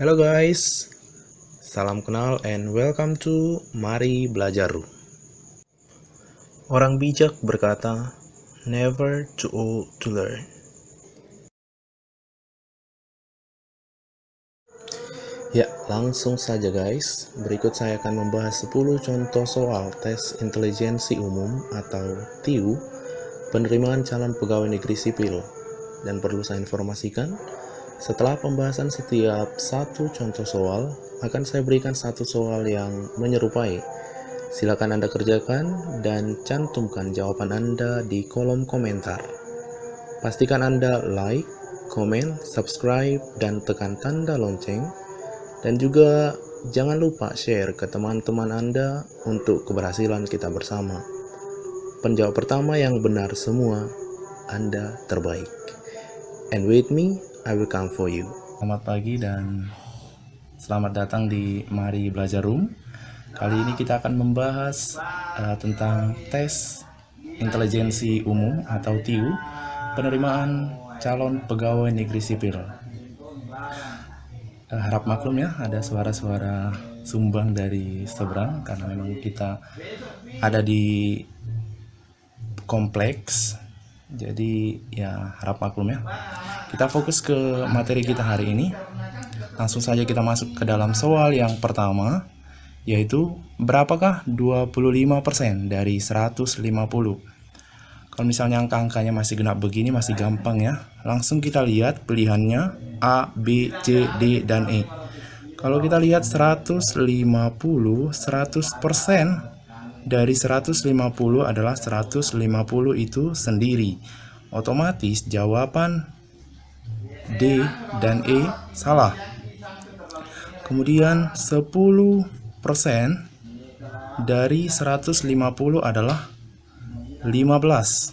Hello guys, salam kenal and welcome to Mari Belajar. Orang bijak berkata, never too old to learn. Ya, langsung saja guys. Berikut saya akan membahas 10 contoh soal tes intelijensi umum atau TIU penerimaan calon pegawai negeri sipil. Dan perlu saya informasikan, setelah pembahasan setiap satu contoh soal, akan saya berikan satu soal yang menyerupai. Silakan Anda kerjakan dan cantumkan jawaban Anda di kolom komentar. Pastikan Anda like, komen, subscribe, dan tekan tanda lonceng. Dan juga jangan lupa share ke teman-teman Anda untuk keberhasilan kita bersama. Penjawab pertama yang benar semua, Anda terbaik. And with me, I will come for you. Selamat pagi dan selamat datang di Mari Belajar Room. Kali ini kita akan membahas tentang tes intelijensi umum atau TIU penerimaan calon pegawai negeri sipil. Harap maklum ya, ada suara-suara sumbang dari seberang karena memang kita ada di kompleks. Jadi ya harap maklum ya. Kita fokus ke materi kita hari ini. Langsung saja kita masuk ke dalam soal yang pertama, yaitu berapakah 25% dari 150? Kalau misalnya angka-angkanya masih genap begini masih gampang ya. Langsung kita lihat pilihannya A, B, C, D, dan E. Kalau kita lihat 150, 100% dari 150 adalah 150 itu sendiri. Otomatis jawaban D dan E salah. Kemudian 10% dari 150 adalah 15.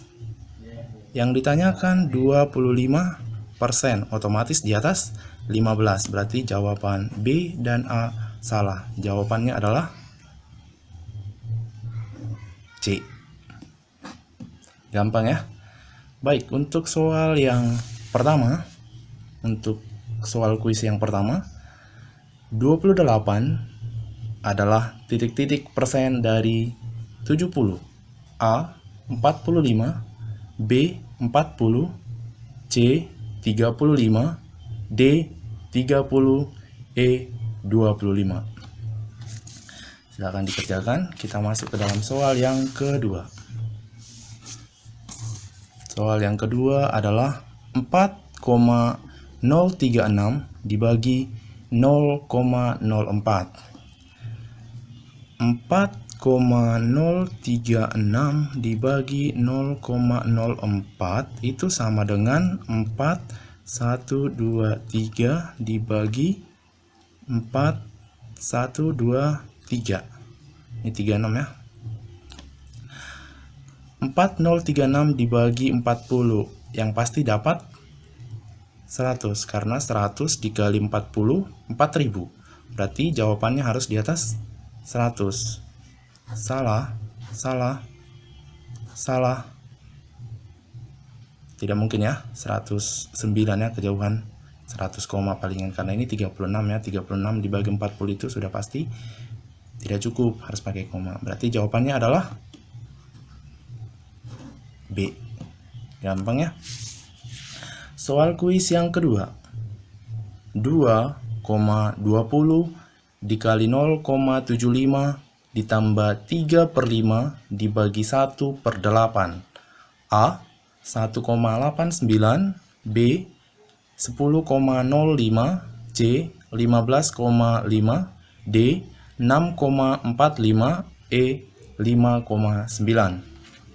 Yang ditanyakan 25%, otomatis di atas 15. Berarti jawaban B dan A salah. Jawabannya adalah C. Gampang ya. Baik, untuk soal yang pertama, untuk soal kuis yang pertama, 28 adalah titik-titik persen dari 70. A 45, B 40, C 35, D 30, E 25. Silakan dikerjakan. Kita masuk ke dalam soal yang kedua. Soal yang kedua adalah 4,036 dibagi 0,04. 4,036 dibagi 0,04 itu sama dengan 4123 dibagi 4123. Ini 36 ya. 4036 dibagi 40, yang pasti dapat 100 karena 100 dikali 40 4000. Berarti jawabannya harus di atas 100. Salah. Tidak mungkin ya, 109 ya, kejauhan 100 koma palingan, karena ini 36 ya. 36 dibagi 40 itu sudah pasti tidak cukup, harus pakai koma. Berarti jawabannya adalah B. Gampang ya. Soal kuis yang kedua, 2,20 dikali 0,75 ditambah 3/5 dibagi 1/8. A 1,89, B 10,05, C 15,5, D 6,45, E 5,9.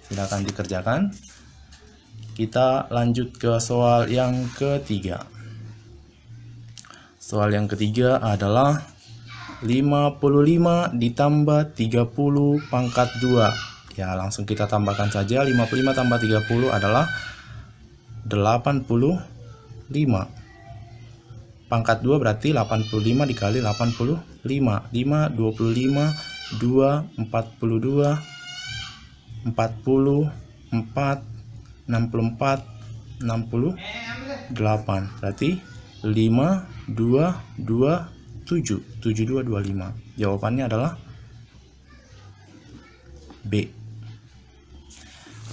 Silakan dikerjakan. Kita lanjut ke soal yang ketiga. Soal yang ketiga adalah 55 ditambah 30 pangkat 2. Ya, langsung kita tambahkan saja. 55 tambah 30 adalah 85. Pangkat 2 berarti 85 dikali 85. 5, 25, 2, 42, 40, 4, 64, 68. Berarti 5227. 7225. Jawabannya adalah B.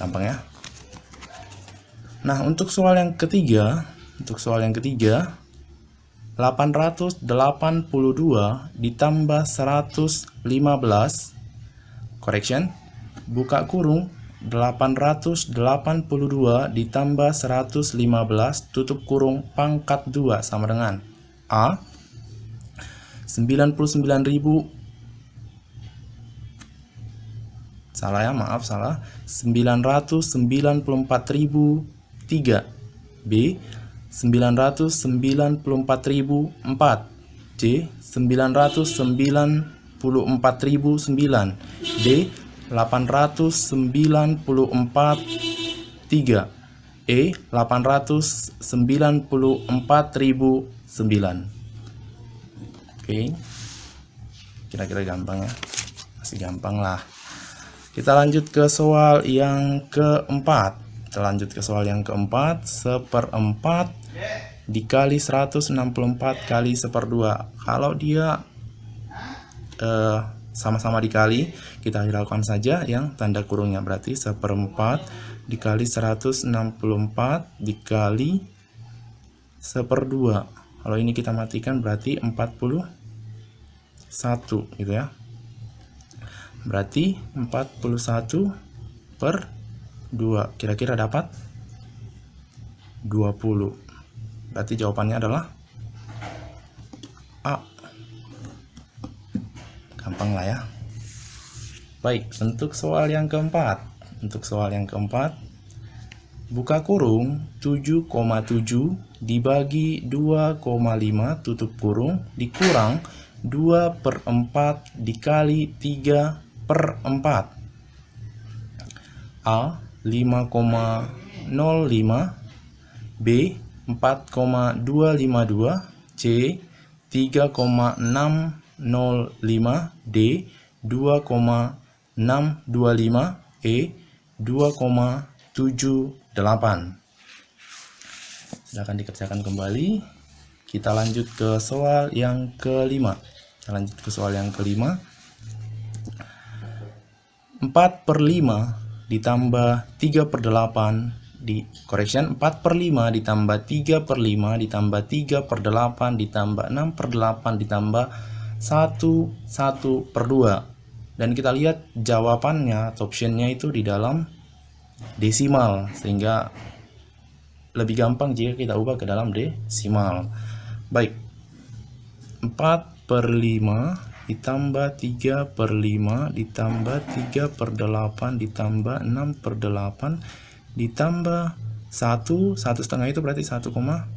Gampang ya. Nah, untuk soal yang ketiga, 882 ditambah 115, correction, buka kurung, 882 ditambah 115 tutup kurung pangkat 2 sama dengan A 99.000, salah ya, maaf salah, 994.003, B 994.004, C 994.009, D 894.3, E 894.009. Oke, kira-kira gampang ya, masih gampang lah. Kita lanjut ke soal yang keempat. Seperempat dikali 164 kali 1/2. Kalau dia sama-sama dikali, kita hiraukan saja yang tanda kurungnya. Berarti 1/4 dikali 164 dikali 1/2. Kalau ini kita matikan berarti 41 gitu ya. Berarti 41/2. Kira-kira dapat 20. Berarti jawabannya adalah A. Gampang lah ya. Baik, untuk soal yang keempat. Buka kurung 7,7 dibagi 2,5 tutup kurung dikurang 2/4 dikali 3/4. A 5,05, B 4,252, C 3,605, D 2,625, E 2,78. Silahkan dikerjakan kembali. Kita lanjut ke soal yang kelima. 4/5 ditambah 3/8 4/5 ditambah 3/5 ditambah 3/8 ditambah 6/8 ditambah 1/2. Dan kita lihat jawabannya atau optionnya itu di dalam desimal, sehingga lebih gampang jika kita ubah ke dalam desimal. Baik, 4/5 ditambah 3/5 ditambah 3/8 ditambah 6/8 ditambah 1/1/2 itu berarti 1,5.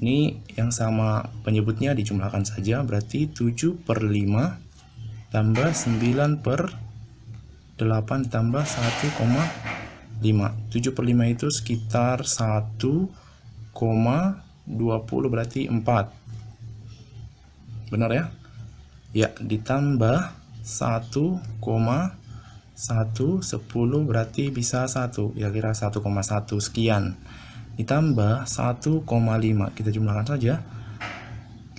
Ini yang sama penyebutnya dijumlahkan saja, berarti 7/5 tambah 9/8 tambah 1,5. 7/5 itu sekitar 1,20, berarti 4. Benar ya? Ya, ditambah 1,110 berarti bisa 1, kira-kira 1,1 sekian. Ditambah 1,5, kita jumlahkan saja.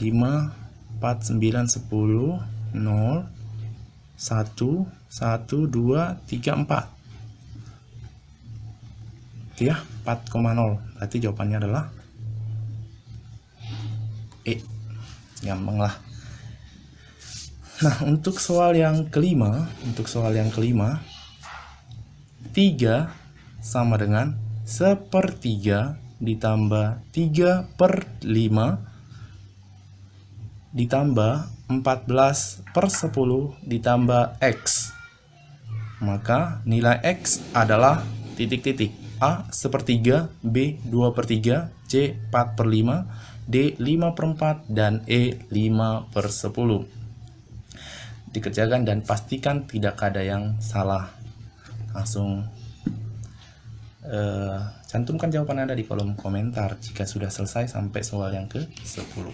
5, 4, 9, 10, 0, 1, 1, 2, 3, 4. Itu ya, 4,0. Berarti jawabannya adalah E. Gampang lah. Nah, untuk soal yang kelima, 3 sama dengan 1/3 ditambah 3/5 ditambah 14/10 ditambah X. Maka nilai X adalah titik-titik. A 1/3, B 2/3, C 4/5, D 5/4, dan E 5/10. Dikerjakan dan pastikan tidak ada yang salah. Langsung cantumkan jawaban Anda di kolom komentar jika sudah selesai sampai soal yang ke-10.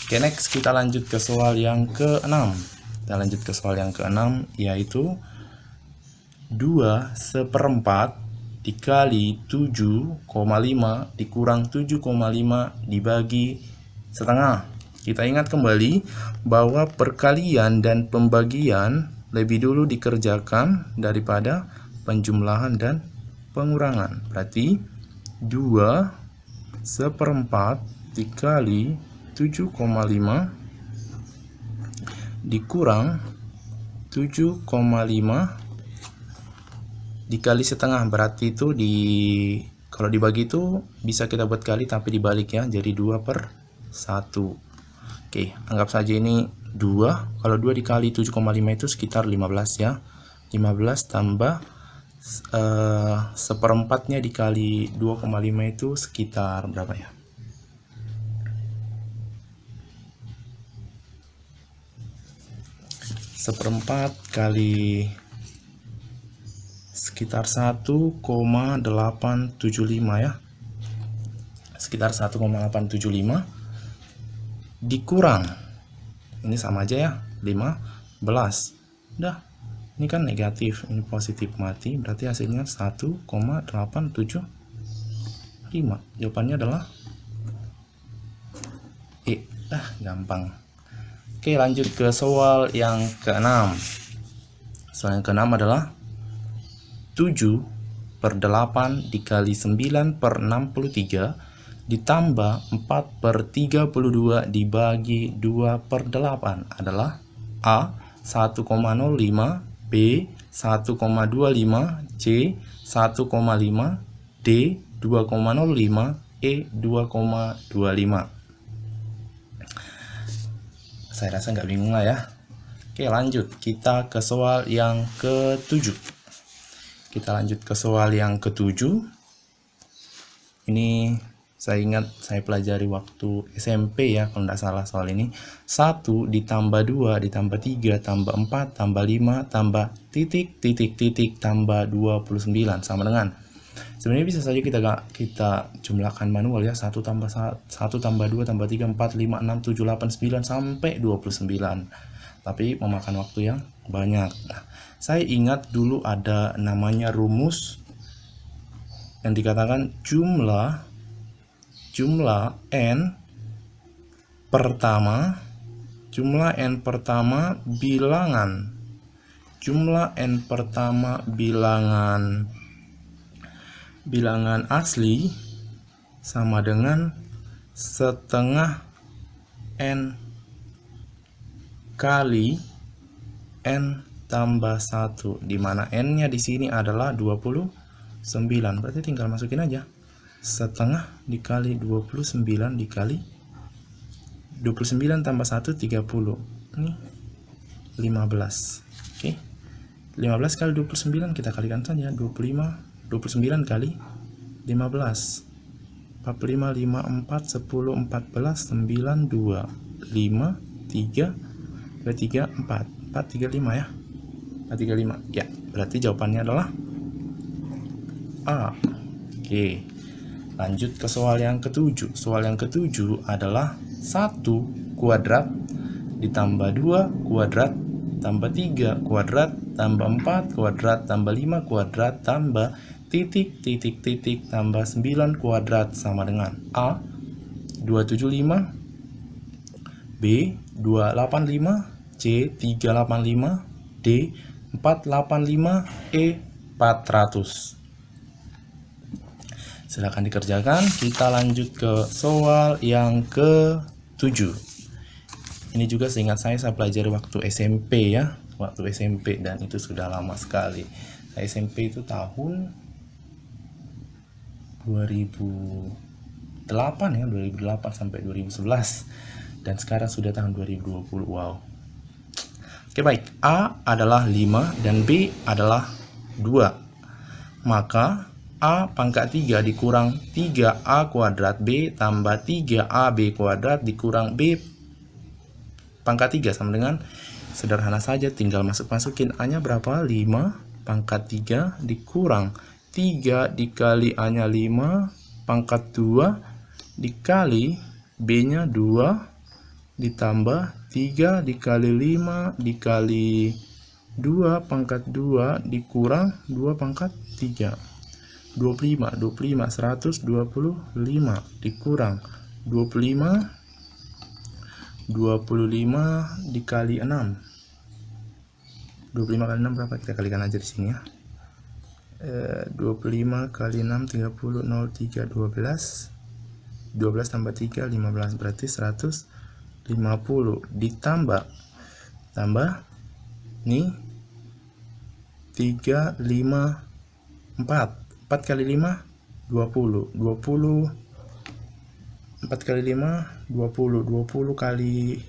Oke, next kita lanjut ke soal yang ke-6. Yaitu 2/4 dikali 7,5 dikurang 7,5 dibagi setengah. Kita ingat kembali bahwa perkalian dan pembagian lebih dulu dikerjakan daripada penjumlahan dan pengurangan. Berarti 2/4 dikali 7,5 dikurang 7,5 dikali setengah. Berarti itu kalau dibagi itu bisa kita buat kali tapi dibalik ya, jadi 2/1. Oke, anggap saja ini 2. Kalau 2 dikali 7,5 itu sekitar 15 ya. 15 tambah 1/4-nya dikali 2,5 itu sekitar berapa ya? Seperempat kali sekitar 1,875 ya. Sekitar 1,875 dikurang, ini sama aja ya, 15. Udah, ini kan negatif, ini positif, mati, berarti hasilnya 1,875. Jawabannya adalah E. Gampang. Oke, lanjut ke soal yang ke-6. Soal yang ke-6 adalah 7/8 dikali 9/63 ditambah 4/32 dibagi 2/8 adalah A 1,05, B 1,25, C 1,5, D 2,05, E 2,25. Saya rasa nggak bingung lah ya. Oke, lanjut kita ke soal yang ke-7. Kita lanjut ke soal yang ke-7. Ini saya ingat saya pelajari waktu SMP ya, kalau nggak salah soal ini. 1 ditambah 2 ditambah 3 tambah 4 tambah 5 tambah titik titik titik tambah 29 sama dengan, sebenarnya bisa saja kita jumlahkan manual ya, 1 tambah 2 tambah 3 4 5 6 7 8 9 sampai 29. Tapi memakan waktu yang banyak. Nah, saya ingat dulu ada namanya rumus yang dikatakan jumlah n pertama bilangan asli sama dengan setengah n kali n tambah 1, di mana n-nya di sini adalah 29. Berarti tinggal masukin aja setengah dikali 29 dikali 29 tambah 1 30. Ini 15. Oke. 15 kali 29 kita kalikan saja, 29 kali 15. 45 5 4 10 14 9 2 5 3 4 435 ya. 435. Ya, berarti jawabannya adalah A. Oke. Lanjut ke soal yang ke-7. Soal yang ke-7 adalah 1 kuadrat ditambah 2 kuadrat tambah 3 kuadrat tambah 4 kuadrat tambah 5 kuadrat tambah titik titik titik tambah 9 kuadrat sama dengan A 275, B 285, C 385, D 485, E 400. Silahkan dikerjakan. Kita lanjut ke soal yang ke-7. Ini juga seingat saya pelajari waktu SMP ya, waktu SMP, dan itu sudah lama sekali. Saya SMP itu tahun 2008 ya, 2008 sampai 2011, dan sekarang sudah tahun 2020. Wow. Oke, baik. A adalah 5 dan B adalah 2. Maka A pangkat 3 dikurang 3A kuadrat B tambah 3AB kuadrat dikurang B pangkat 3 sama dengan, sederhana saja, tinggal masukin A-nya berapa? 5 pangkat 3 dikurang 3 dikali A-nya 5 pangkat 2 dikali B-nya 2 ditambah 3 dikali 5 dikali 2 pangkat 2 dikurang 2 pangkat 3. 25 125 dikurang 25 dikali 6. 25 kali 6 berapa? Kita kalikan aja di sini ya. 25 kali 6 30 0 3 12 tambah 3 15 berarti 150 ditambah nih 3 5 4 kali 5 20 4 kali 5 20 kali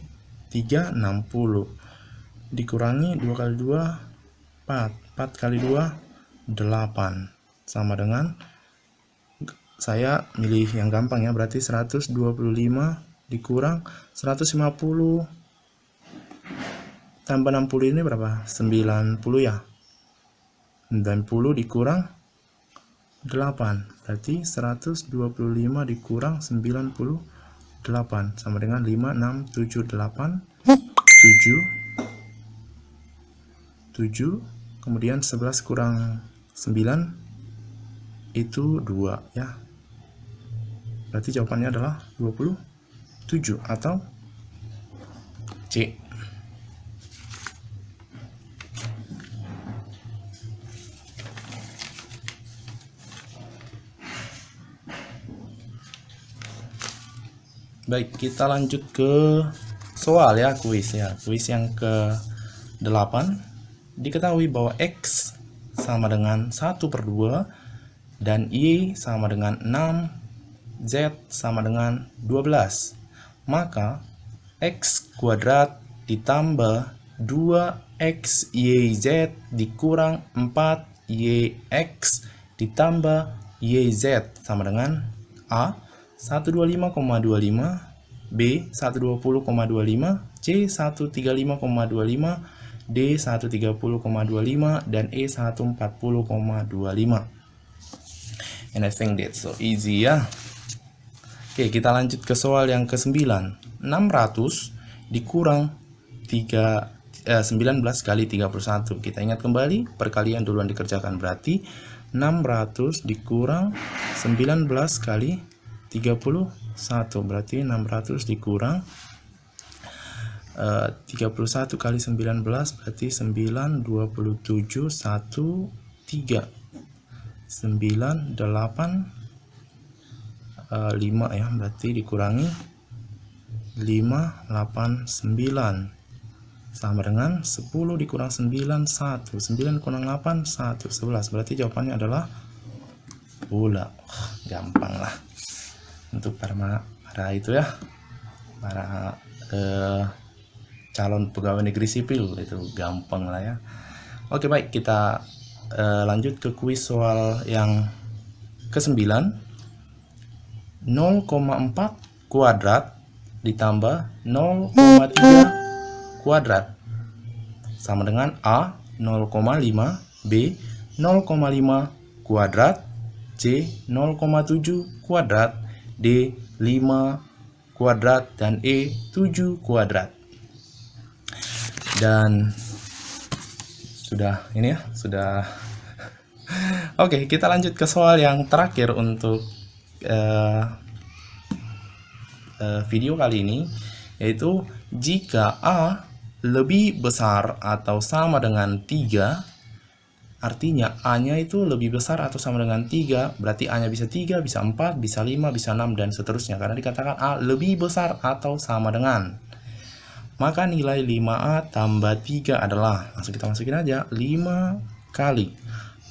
3 60 dikurangi 2 kali 2 4 kali 2 8 sama dengan, saya milih yang gampang ya, berarti 125 dikurang 150 tambah 60 ini berapa? 90 ya. 90 dikurang 8 berarti 125 dikurang 98 sama dengan 5 6 7 8 7 kemudian 11 kurang 9 itu 2 ya. Berarti jawabannya adalah 27 atau C. Baik, kita lanjut ke soal ya, kuis yang ke-8. Diketahui bahwa X sama dengan 1/2 dan Y sama dengan 6, Z sama dengan 12. Maka X kuadrat ditambah 2XYZ dikurang 4YX ditambah YZ sama dengan A 125,25, B 120,25, C 135,25, D 130,25, dan E 140,25. And I think that's so easy ya. Oke, kita lanjut ke soal yang ke-9. 600 dikurang 19 kali 31. Kita ingat kembali, perkalian duluan dikerjakan. Berarti 600 dikurang 19 kali 31. Berarti 600 dikurang 31 kali 19 berarti 9, 27, 1, 3, 9, 8, 5 ya, berarti dikurangi 5, 8, 9 sama dengan 10 dikurang 9, 1, 9 kurang 8, 1, 11. Berarti jawabannya adalah bola. Gampang lah untuk para itu ya, para calon pegawai negeri sipil, itu gampang lah ya. Oke, baik, kita lanjut ke kuis soal yang ke-9. 0,4 kuadrat ditambah 0,3 kuadrat sama dengan A 0,5, B 0,5 kuadrat, C 0,7 kuadrat, D 5 kuadrat, dan E 7 kuadrat. Dan sudah ini ya, sudah. Oke, kita lanjut ke soal yang terakhir untuk video kali ini, yaitu jika A lebih besar atau sama dengan 3, artinya A-nya itu lebih besar atau sama dengan 3, berarti A-nya bisa 3, bisa 4, bisa 5, bisa 6, dan seterusnya, karena dikatakan A lebih besar atau sama dengan. Maka nilai 5A tambah 3 adalah, langsung kita masukin aja, 5 kali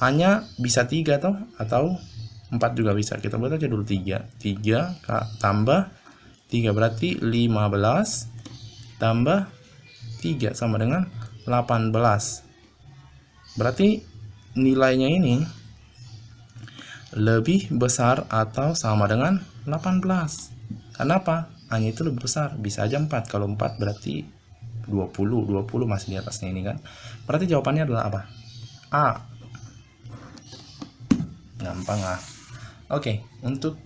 A-nya bisa 3 atau 4 juga bisa. Kita buat aja dulu 3 tambah 3 berarti 15 tambah 3 sama dengan 18. Berarti nilainya ini lebih besar atau sama dengan 18. Kenapa? A-nya itu lebih besar, bisa aja 4. Kalau 4 berarti 20 masih di atasnya ini kan. Berarti jawabannya adalah apa? A. Gampang lah. Oke, untuk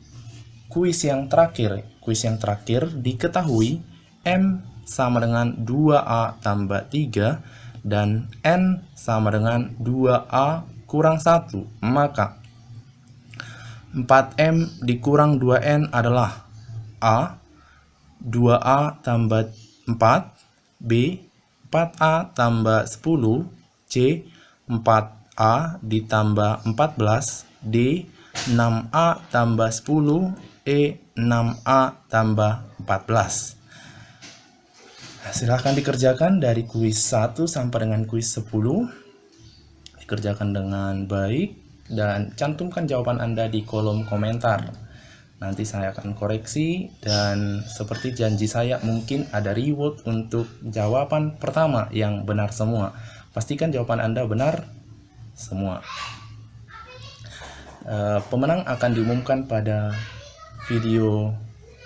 kuis yang terakhir diketahui M sama dengan 2A tambah 3 dan N sama dengan 2A kurang 1. Maka 4M dikurang 2N adalah A. 2A tambah 4, B. 4A tambah 10, C. 4A ditambah 14, D. 6A tambah 10, E. 6A tambah 14. Silahkan dikerjakan dari kuis 1 sampai dengan kuis 10. Dikerjakan dengan baik dan cantumkan jawaban Anda di kolom komentar. Nanti saya akan koreksi dan seperti janji saya mungkin ada reward untuk jawaban pertama yang benar semua. Pastikan jawaban Anda benar semua. Pemenang akan diumumkan pada video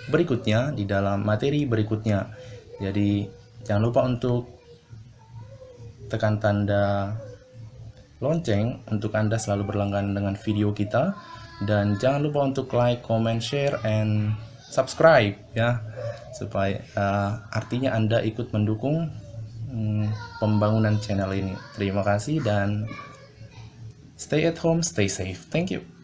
berikutnya di dalam materi berikutnya. Jadi jangan lupa untuk tekan tanda lonceng untuk Anda selalu berlangganan dengan video kita, dan jangan lupa untuk like, comment, share, and subscribe ya, supaya artinya Anda ikut mendukung pembangunan channel ini. Terima kasih dan stay at home, stay safe. Thank you.